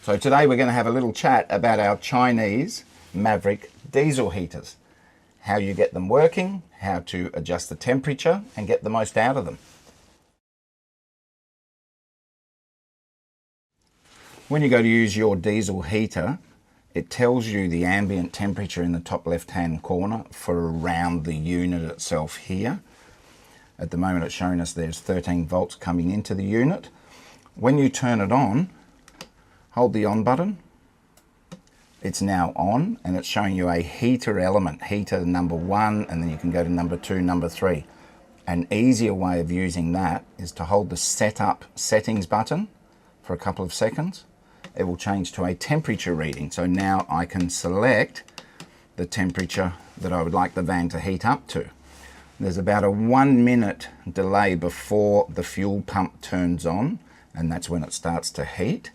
So today we're going to have a little chat about our Chinese Maverick diesel heaters. How you get them working, how to adjust the temperature and get the most out of them. When you go to use your diesel heater, it tells you the ambient temperature in the top left hand corner for around the unit itself here. At the moment it's showing us there's 13 volts coming into the unit. When you turn it on, hold the on button. It's now on and it's showing you a heater element, heater number 1, and then you can go to number 2, number 3. An easier way of using that is to hold the setup settings button for a couple of seconds. It will change to a temperature reading. So now I can select the temperature that I would like the van to heat up to. There's about a 1 minute delay before the fuel pump turns on, and that's when it starts to heat.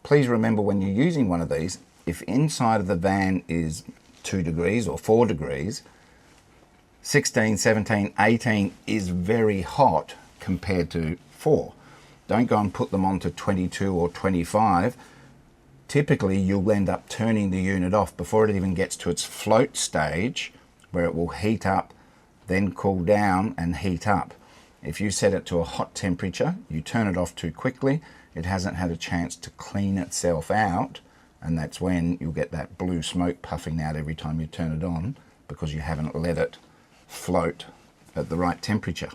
Please remember when you're using one of these, if inside of the van is 2 degrees or 4 degrees, 16, 17, 18 is very hot compared to 4. Don't go and put them on to 22 or 25. Typically you'll end up turning the unit off before it even gets to its float stage, where it will heat up, then cool down and heat up. If you set it to a hot temperature, you turn it off too quickly, it hasn't had a chance to clean itself out, and that's when you'll get that blue smoke puffing out every time you turn it on, because you haven't let it float at the right temperature.